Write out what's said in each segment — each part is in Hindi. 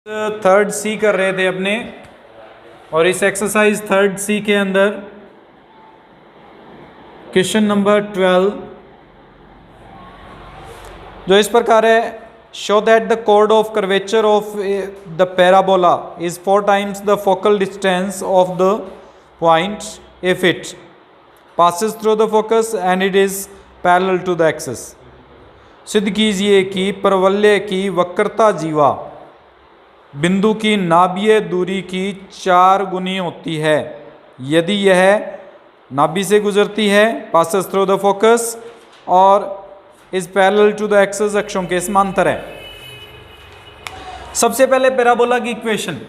थर्ड सी कर रहे थे अपने, और इस एक्सरसाइज थर्ड सी के अंदर क्वेश्चन नंबर 12 जो इस प्रकार है, show that the code of curvature of the parabola is 4 times the focal distance of the point if it passes through the focus and it is parallel to the axis। सिद्ध कीजिए कि परवलय की वक्रता जीवा बिंदु की नाभीय दूरी की 4 गुनी होती है यदि यह नाभि से गुजरती है, passes through the focus, और is parallel to the axis, अक्षों के समांतर है। सबसे पहले पैराबोला की इक्वेशन,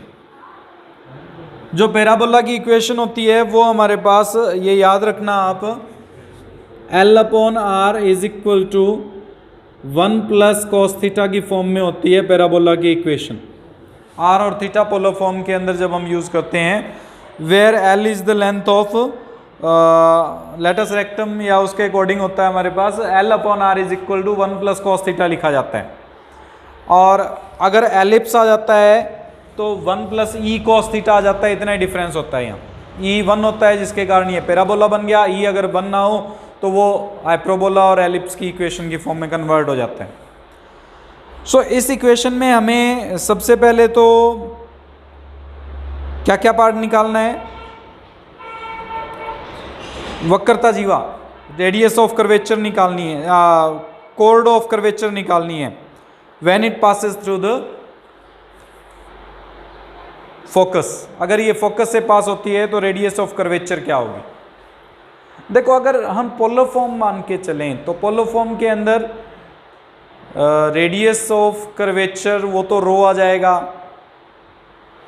जो पैराबोला की इक्वेशन होती है वो हमारे पास, ये याद रखना आप, L/R is equal to 1 plus cos theta की फॉर्म में होती है पैराबोला की इक्वेशन। R और थीटा पोलर फॉर्म के अंदर जब हम यूज़ करते हैं, where L is the length of latus rectum, या उसके अकॉर्डिंग होता है हमारे पास L/R is equal to 1 plus cos theta लिखा जाता है। और अगर एलिप्स आ जाता है तो 1 प्लस ई कॉस थीटा आ जाता है, इतना ही डिफरेंस होता है। यहाँ ई 1 होता है जिसके कारण ये पैराबोला बन गया, ई अगर 1 ना हो तो वो हाइपरबोला और एलिप्स की इक्वेशन की फॉर्म में कन्वर्ट हो जाता है। सो इस इक्वेशन में हमें सबसे पहले तो क्या क्या पार्ट निकालना है, वक्रता जीवा, रेडियस ऑफ कर्वेचर निकालनी है, कोड ऑफ कर्वेचर निकालनी है, when it passes through the focus. अगर ये फोकस से पास होती है तो रेडियस ऑफ कर्वेचर क्या होगी। देखो, अगर हम पोलर फॉर्म मान के चलें तो पोलर फॉर्म के अंदर रेडियस ऑफ कर्वेचर वो तो रो आ जाएगा,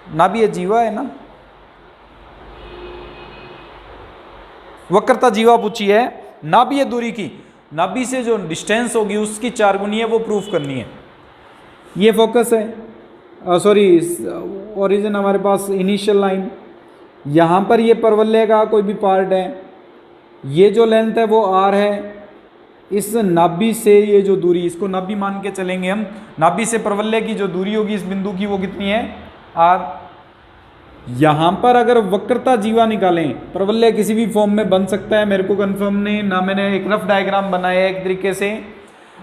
नाभीय जीवा है ना, वक्रता जीवा पूछी है, नाभीय दूरी की, नाभि से जो डिस्टेंस होगी उसकी 4 गुनी है, वो प्रूफ करनी है। ये फोकस है, सॉरी ओरिजिन हमारे पास इनिशियल लाइन, यहाँ पर ये परवलय का कोई भी पार्ट है, ये जो लेंथ है वो r है, इस नाभि से ये जो दूरी, इसको नाभि मान के चलेंगे हम, नाभि से परवलय की जो दूरी होगी इस बिंदु की वो कितनी है, r। यहाँ पर अगर वक्रता जीवा निकालें, परवलय किसी भी फॉर्म में बन सकता है, मेरे को कंफर्म नहीं ना, मैंने एक रफ डायग्राम बनाया है एक तरीके से।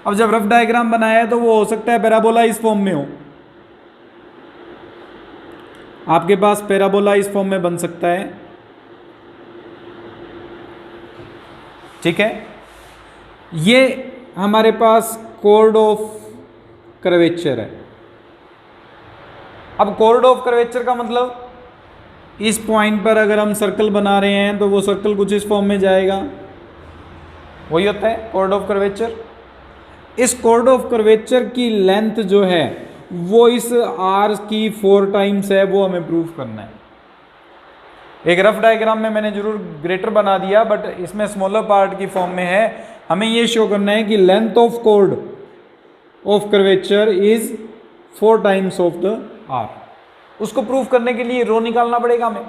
अब जब रफ डायग्राम बनाया है तो वो हो सकता है पैराबोला इस फॉर्म में हो, आपके पास पैराबोला इस फॉर्म में बन सकता है, ठीक है। ये हमारे पास कोड ऑफ कर्वेचर है। अब कोड ऑफ कर्वेचर का मतलब, इस पॉइंट पर अगर हम सर्कल बना रहे हैं तो वो सर्कल कुछ इस फॉर्म में जाएगा, वही होता है कोड ऑफ कर्वेचर। इस कोड ऑफ कर्वेचर की लेंथ जो है वो इस r की 4 टाइम्स है, वो हमें प्रूफ करना है। एक रफ डायग्राम में मैंने जरूर ग्रेटर बना दिया, बट इसमें स्मॉलर पार्ट की फॉर्म में है। हमें ये शो करना है कि length of code of curvature is 4 times of the r। उसको प्रूफ करने के लिए रो निकालना पड़ेगा हमें,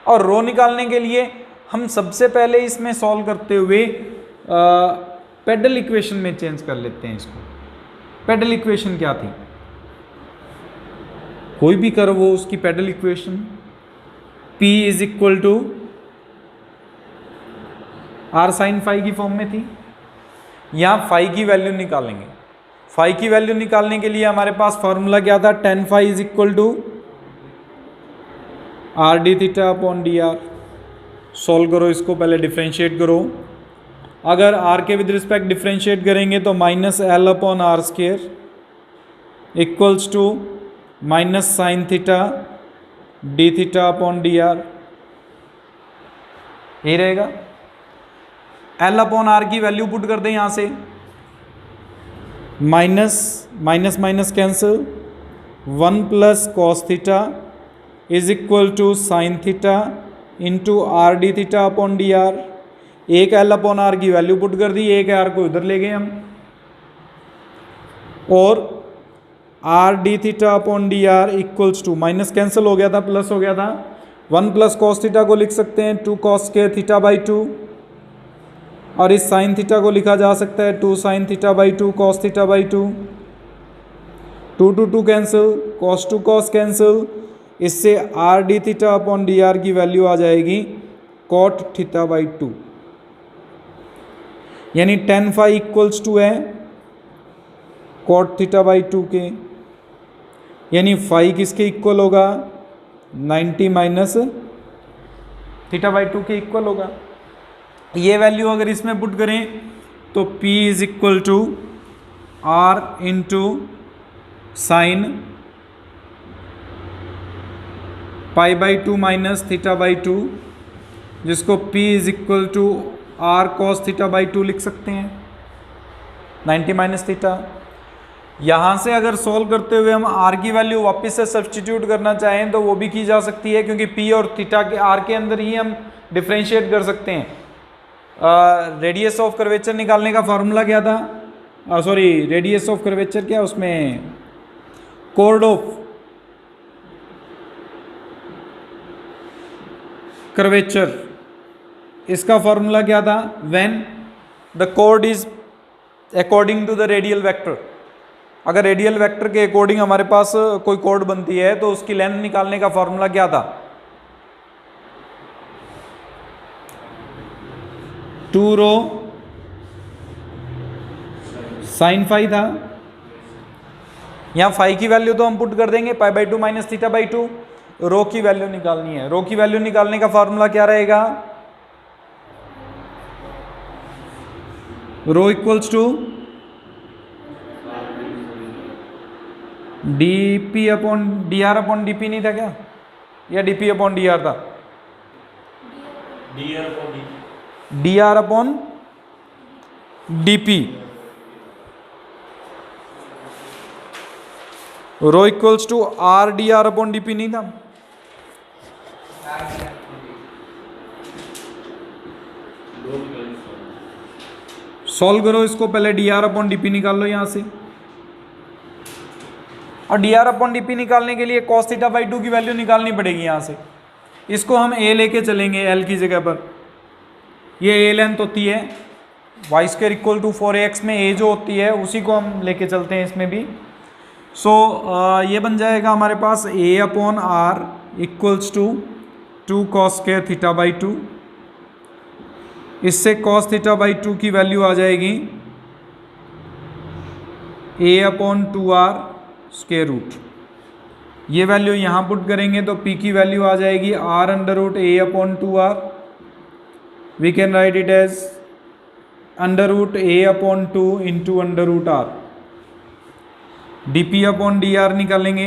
और रो निकालने के लिए हम सबसे पहले इसमें सॉल्व करते हुए पेडल इक्वेशन में चेंज कर लेते हैं इसको। पेडल इक्वेशन क्या थी, कोई भी कर्व हो उसकी pedal equation P is equal to R sine phi की फॉर्म में थी। यहाँ फाई की वैल्यू निकालेंगे, फाई की वैल्यू निकालने के लिए हमारे पास फॉर्मूला क्या था, tan phi is equal to R d theta upon D r. Solve करो इसको, पहले डिफ्रेंशिएट करो। अगर r के विद रिस्पेक्ट डिफ्रेंशिएट करेंगे तो -L/r² equals to minus sine theta d theta upon D r, यही रहेगा। L/r की वैल्यू पुट कर दें यहाँ से, minus minus minus cancel, 1 plus cos theta is equal to sine theta into r d theta upon D r. एक L/r की वैल्यू पुट कर दी, एक r को इधर ले गए हम, और r d theta upon D r equals to, minus cancel हो गया था, प्लस हो गया था, 1 प्लस कॉस थीटा को लिख सकते हैं 2 कॉस के थीटा बाई 2, और इस साइन थीटा को लिखा जा सकता है 2 sine theta by 2 cos theta by 2। Two two two cancel, cos two cos cancel, इससे R D theta upon D R की वैल्यू आ जाएगी कॉट थीटा बाई 2, यानी टेन फाई इक्वल्स टू है कॉट थीटा बाई 2 के, यानी फाई किसके इक्वल होगा 90 माइनस थीटा बाई 2 के इक्वल होगा। ये वैल्यू अगर इसमें पुट करें तो P is equal to R into sine pi by 2 minus theta by 2, जिसको P is equal to R cos theta by 2 लिख सकते हैं 90 माइनस थीटा। यहाँ से अगर सॉल्व करते हुए हम R की वैल्यू वापस से सब्सटीट्यूट करना चाहें तो वो भी की जा सकती है, क्योंकि P और थीटा के R के अंदर ही हम डिफ्रेंशिएट कर सकते हैं। रेडियस ऑफ कर्वेचर निकालने का फॉर्मूला क्या था, सॉरी रेडियस ऑफ कर्वेचर क्या, उसमें कोड ऑफ कर्वेचर, इसका फॉर्मूला क्या था, व्हेन द कोड is according to the radial vector. अगर रेडियल वेक्टर के अकॉर्डिंग हमारे पास कोई कोड बनती है तो उसकी लेंथ निकालने का फॉर्मूला क्या था, 2 रो साइन फाई था। यहाँ फाई की वैल्यू तो हम पुट कर देंगे पाई बाई 2 माइनस थीटा बाई 2, रो की वैल्यू निकालनी है। रो की वैल्यू निकालने का फॉर्मूला क्या रहेगा, rho equals to DP upon D R upon DP नहीं था क्या, या डीपी अपॉन डी आर था, D R upon DP. Rho equals to R D R upon DP नहीं था, सॉल्व करो इसको, पहले डी आर अपॉन डीपी निकाल लो यहां से, और डी आर अपॉन डीपी निकालने के लिए कॉस थीटा बाई 2 की वैल्यू निकालनी पड़ेगी यहाँ से। इसको हम ए लेके चलेंगे एल की जगह पर, ये ए लेंथ होती है, Y square equal to 4ax में ए जो होती है उसी को हम लेके चलते हैं इसमें भी। सो ये बन जाएगा हमारे पास A upon R equals to 2 cos square theta by 2, इससे कॉस थीटा बाई 2 की वैल्यू आ जाएगी a upon 2r square root. ये वैल्यू यहाँ पुट करेंगे तो P की वैल्यू आ जाएगी r under root a upon 2r, we can write it as under root a upon 2 into under root r। dp upon dr निकालेंगे,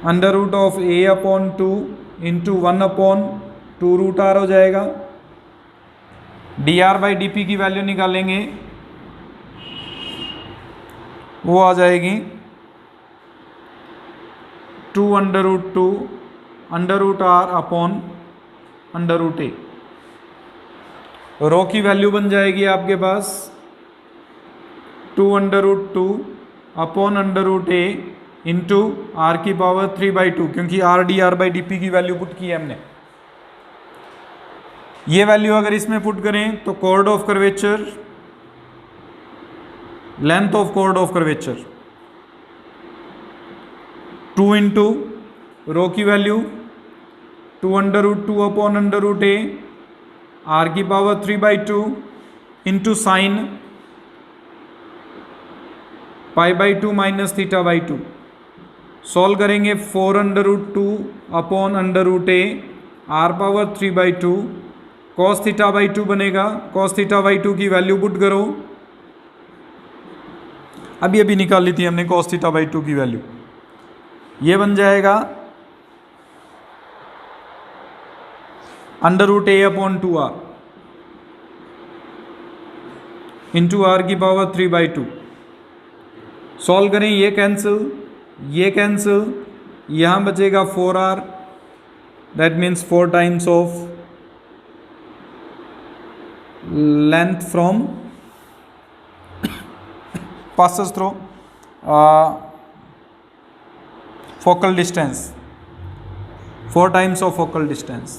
under root of a upon 2 into 1 upon 2 root r हो जाएगा। dr बाई dp की वैल्यू निकालेंगे, वो आ जाएगी 2 under root 2 under root r upon under root A. Rho की वैल्यू बन जाएगी आपके पास 2 under root 2 upon under root A into are की पावर 3 बाई 2, क्योंकि R D R by D P की वैल्यू पुट की है हमने। ये वैल्यू अगर इसमें पुट करें तो chord of curvature, length of chord of curvature 2 into rho की value 2 under root 2 upon under root A R की power 3 by 2 into sine pi by 2 minus theta by 2। Solve करेंगे 4 under root 2 upon under root A R power 3 by 2, cos theta by 2 बनेगा। कॉस थीटा बाई 2 की वैल्यू पुट करो, अभी अभी निकाल ली थी हमने कॉस थीटा बाई 2 की वैल्यू, ये बन जाएगा under root a upon 2r into are की पावर 3 बाई 2। सॉल्व करें, ये कैंसिल, यहाँ बचेगा 4r, that means 4 times of length from passes through focal distance, 4 times of focal distance,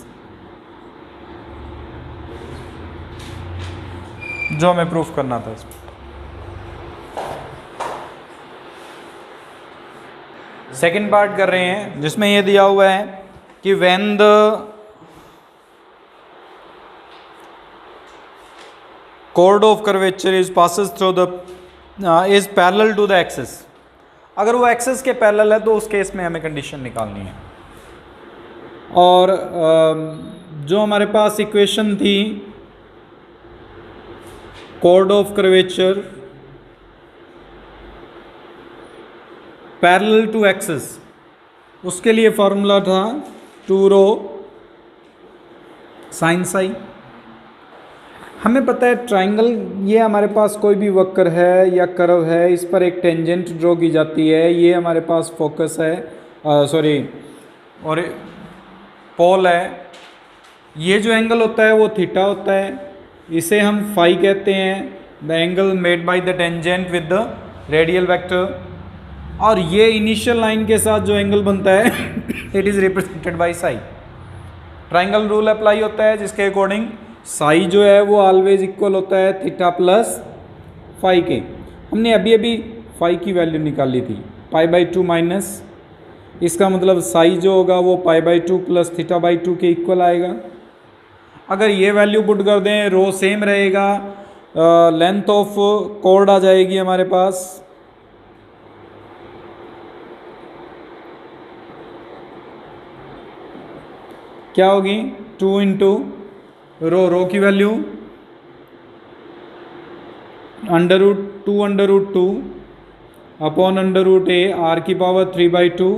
जो हमें प्रूफ करना था इसमें। सेकंड पार्ट कर रहे हैं जिसमें ये दिया हुआ है कि when the chord of curvature is passes through the is parallel to the axis, अगर वो एक्सेस के पैरेलल है तो उस केस में हमें कंडीशन निकालनी है। और जो हमारे पास इक्वेशन थी chord of curvature parallel to axes, उसके लिए फॉर्मूला था 2 रो साइन साई। हमें पता है ट्राइंगल, ये हमारे पास कोई भी वक्र है या कर्व है, इस पर एक टेंजेंट ड्रॉ की जाती है, ये हमारे पास फोकस है, और पोल है। ये जो एंगल होता है वो थीटा होता है, इसे हम फाई कहते हैं, the angle made by the tangent with the radial vector. और ये इनिशियल लाइन के साथ जो एंगल बनता है it is represented by Sai. Triangle rule apply होता है जिसके अकॉर्डिंग साई जो है वो ऑलवेज इक्वल होता है थीटा प्लस फाई के। हमने अभी अभी फाई की वैल्यू निकाली थी π/2 माइनस, इसका मतलब साई जो होगा वो π/2 प्लस θ/2 के इक्वल आएगा। अगर ये वैल्यू पुट कर दें, रो सेम रहेगा, लेंथ ऑफ कॉर्ड आ जाएगी हमारे पास क्या होगी 2 इंटू रो की value √2 upon √a r⁴ 3/2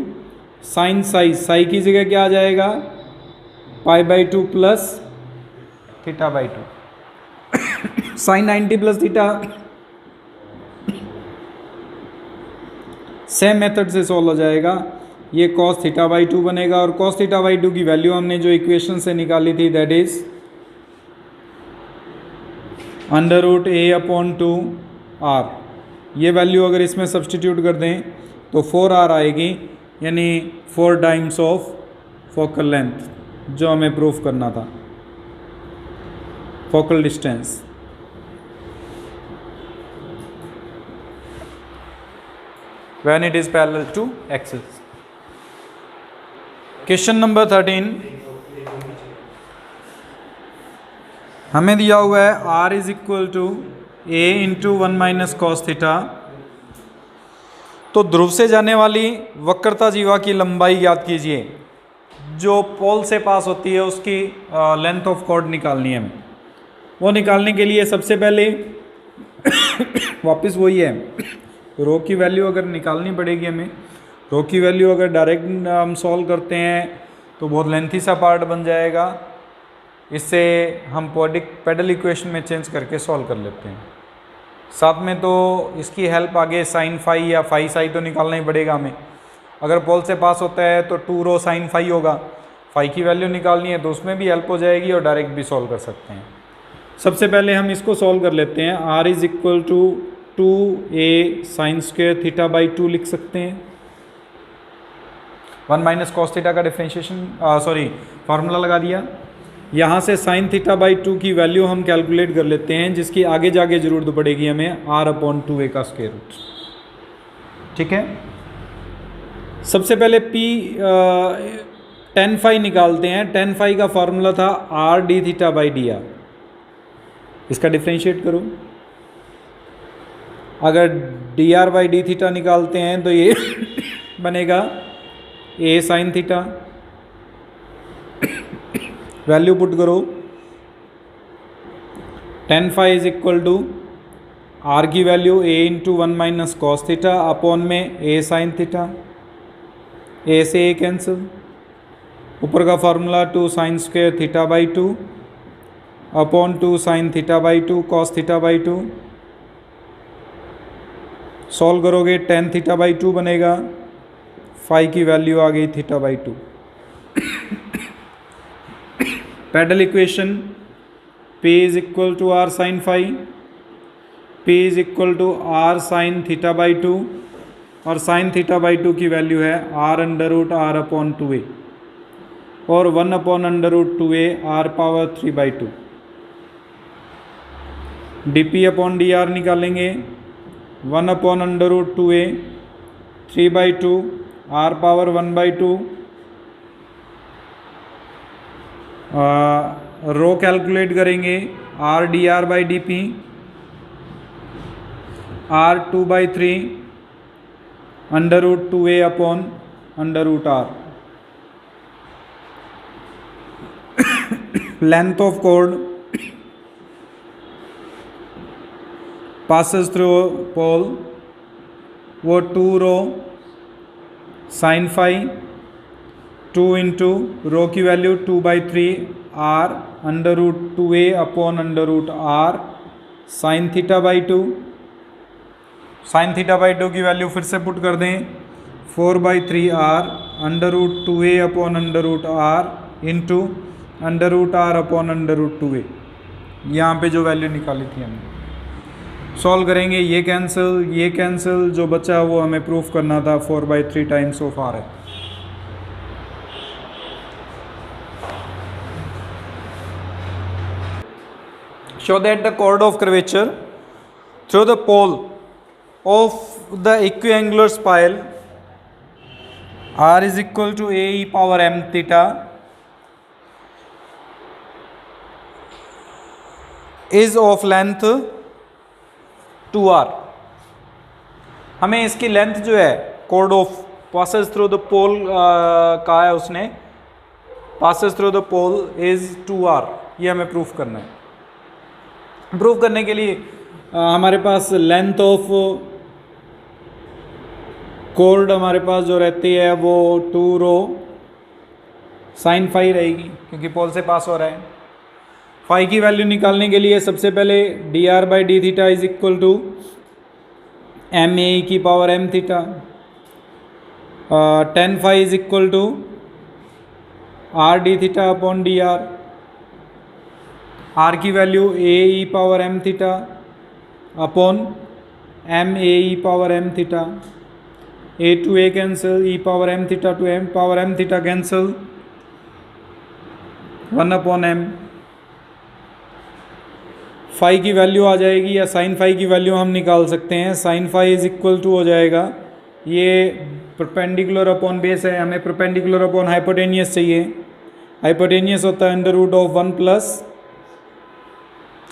sine psi की जगह क्या आ जाएगा π/2 plus θ/2 sine 90 plus theta. Same method से सॉल्व हो जाएगा, ये cos θ/2 बनेगा, और cos θ/2 की वैल्यू हमने जो इक्वेशन से निकाली थी दैट इज √a/2 r। ये वैल्यू अगर इसमें सब्सटीट्यूट कर दें तो 4r आएगी, यानी 4 टाइम्स ऑफ फोकल लेंथ जो हमें प्रूफ करना था, focal distance. When it is parallel to axis. Question number 13 हमें दिया हुआ है r is equal to a into 1 minus cos theta. तो ध्रुव से जाने वाली वक्रता जीवा की लंबाई ज्ञात कीजिए, जो पोल से पास होती है उसकी लेंथ ऑफ कॉर्ड निकालनी है हमें। वो निकालने के लिए सबसे पहले वापस वही है, रो की वैल्यू अगर निकालनी पड़ेगी हमें। रो की वैल्यू अगर डायरेक्ट हम सॉल्व करते हैं तो बहुत लेंथी सा पार्ट बन जाएगा, इससे हम पेडल इक्वेशन में चेंज करके सॉल्व कर लेते हैं। साथ में तो इसकी हेल्प आगे साइन फाई या फाई साई तो निकालना ही पड़ेगा हमें। अगर पोल से पास होता है तो 2 रो साइन फाई होगा, फाई की वैल्यू निकालनी है तो उसमें भी हेल्प हो जाएगी, और डायरेक्ट भी सॉल्व कर सकते हैं। सबसे पहले हम इसको सॉल्व कर लेते हैं। r is equal to 2a sine square θ/2 लिख सकते हैं। 1 माइनस कॉस थीटा का डिफ्रेंशिएशन फार्मूला लगा दिया। यहाँ से साइन θ/2 की वैल्यू हम कैलकुलेट कर लेते हैं, जिसकी आगे जाके ज़रूरत पड़ेगी हमें r/2a का स्क्वायर रूट। ठीक है, सबसे पहले p tan फाई निकालते हैं। tan फाई का फार्मूला था r dθ/dr। इसका डिफ्रेंशिएट करो, अगर dr/dθ निकालते हैं तो ये बनेगा a sine theta. Value put करो, tan phi is equal to r की value a into 1 minus cos theta upon में a साइन थीटा। a से a कैंसिल, ऊपर का formula 2 sine square θ/2 upon 2 sine θ/2 cos θ/2। Solve करोगे tan θ/2 बनेगा, फाई की वैल्यू आ गई θ/2। Pedal equation p is equal to r sine phi, p is equal to r sine θ/2, और साइन θ/2 की वैल्यू है r√r/2a और 1/√2a r⁴ 3/2। dp/dr निकालेंगे, 1/√2a 3/2 r power 1/2 rho calculate करेंगे r dr/dp r 2/3 √2a upon √r। Length of chord passes through pole वो 2 rho sine phi 2 into rho की value 2/3 r √2a upon √r sine θ/2 sine θ/2 की वैल्यू फिर से पुट कर दें 4/3 r √2a upon √r into √r upon √2a। यहाँ पे जो वैल्यू निकाली थी हमने सॉल्व करेंगे, ये कैंसिल, जो बचा वो हमें प्रूफ करना था 4/3 टाइम्स ऑफ r है। Show that the chord of curvature through the pole of the equiangular spile r is equal to a e power m theta is of length 2r। हमें इसकी लेंथ जो है chord of passes through the pole कहा है उसने, passes through the pole is 2r, ये हमें प्रूफ करना है। प्रूफ करने के लिए हमारे पास लेंथ ऑफ कॉर्ड हमारे पास जो रहती है वो 2 रो साइन फाई रहेगी क्योंकि पोल से पास हो रहा है। फाई की वैल्यू निकालने के लिए सबसे पहले dr/d theta is equal to M A की power m theta, tan phi is equal to r d theta upon dr, r की value a e power m theta upon m a e power m theta, a to a cancel, e power m theta to m power m theta cancel, 1 upon m। Phi की वैल्यू आ जाएगी या साइन फाई की वैल्यू हम निकाल सकते हैं। Sine phi is equal to हो जाएगा, ये परपेंडिकुलर अपॉन बेस है, हमें परपेंडिकुलर अपॉन हाइपोटेनियस चाहिए। हाइपोटेनियस होता है under root of 1 plus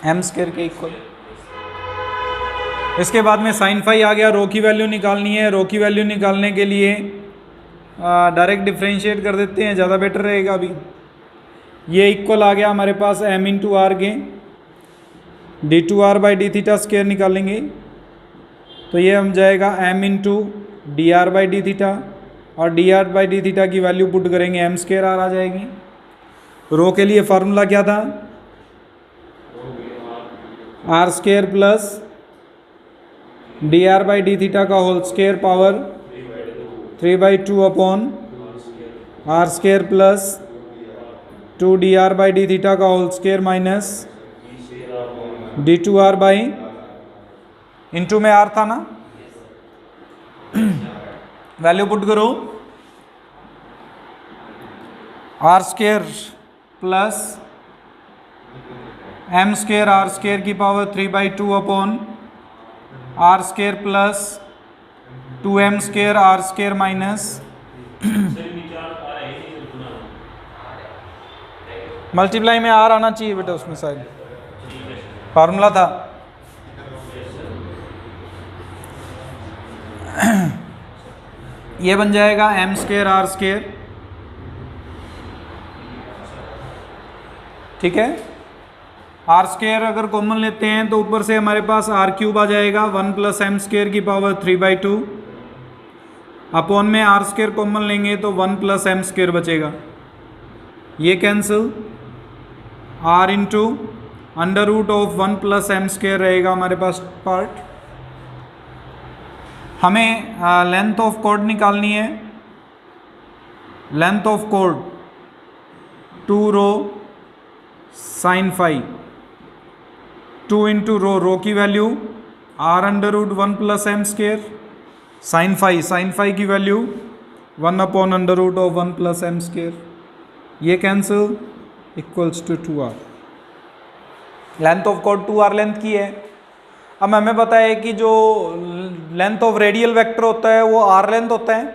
m square के इक्वल। इसके बाद में साइन फाई आ गया, रो की वैल्यू निकालनी है। रो की वैल्यू निकालने के लिए डायरेक्ट डिफ्रेंशिएट कर देते हैं, ज़्यादा बेटर रहेगा। अभी ये इक्वल आ गया हमारे पास m इंटू आर के, d2r/d थीटा स्क्वायर निकालेंगे तो ये हम जाएगा m इंटू dr/d थीटा, और dr/d थीटा की वैल्यू पुट करेंगे m स्क्वायर r आ जाएगी। रो के लिए फार्मूला क्या था, r स्क्वायर प्लस dr/d थीटा का whole square power 3/2 upon r square plus 2 dr/d theta का whole square minus d2r by into में r था ना, वैल्यू पुट करो r square plus m square r square की power 3/2 upon r square plus 2m square r square minus multiply में r आना चाहिए बेटा, उसमें शायद फार्मूला था। ये बन जाएगा m स्क्वायर r स्क्वायर, ठीक है। r स्क्वायर अगर कॉमन लेते हैं तो ऊपर से हमारे पास r क्यूब आ जाएगा, 1 प्लस m स्क्वायर की पावर 3/2 अपॉन में r स्क्वायर कॉमन लेंगे तो 1 प्लस m स्क्वायर बचेगा, ये cancel, r into under root of 1 plus m square रहेगा हमारे पास पार्ट। हमें लेंथ ऑफ कॉर्ड निकालनी है। Length of chord 2 rho sine phi, 2 into rho की value r under root 1 plus m square, sine phi की value 1 upon under root of 1 plus m square, ये cancel, equals to 2r। Length of chord 2r length की है। अब हमें पता है कि जो लेंथ ऑफ रेडियल वेक्टर होता है वो r लेंथ होता है।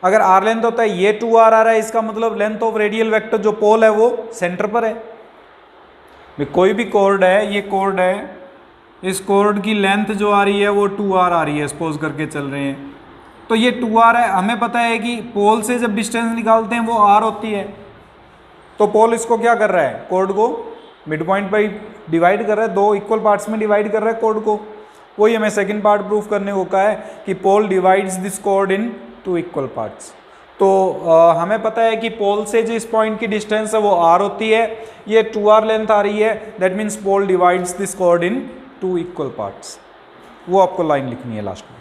अगर आर लेंथ होता है, ये 2r आ रहा है, इसका मतलब लेंथ ऑफ रेडियल वेक्टर जो पोल है वो सेंटर पर है। कोई भी कॉर्ड है, ये कॉर्ड है, इस कॉर्ड की लेंथ जो आ रही है वो 2r आ रही है, सपोज करके चल रहे हैं, तो ये 2r है। हमें पता है कि पोल से जब डिस्टेंस निकालते हैं वो r होती है, तो पोल इसको क्या कर रहा है, कॉर्ड को मिड पॉइंट पर डिवाइड कर रहा है, 2 इक्वल पार्ट्स में डिवाइड कर रहा है कॉर्ड को। वही हमें सेकंड पार्ट प्रूफ करने को कहा है कि pole divides this chord in 2 equal parts. तो हमें पता है कि पोल से जिस पॉइंट की डिस्टेंस है वो r होती है, ये 2r लेंथ आ रही है, that means pole divides this chord in 2 equal parts. वो आपको लाइन लिखनी है लास्ट में।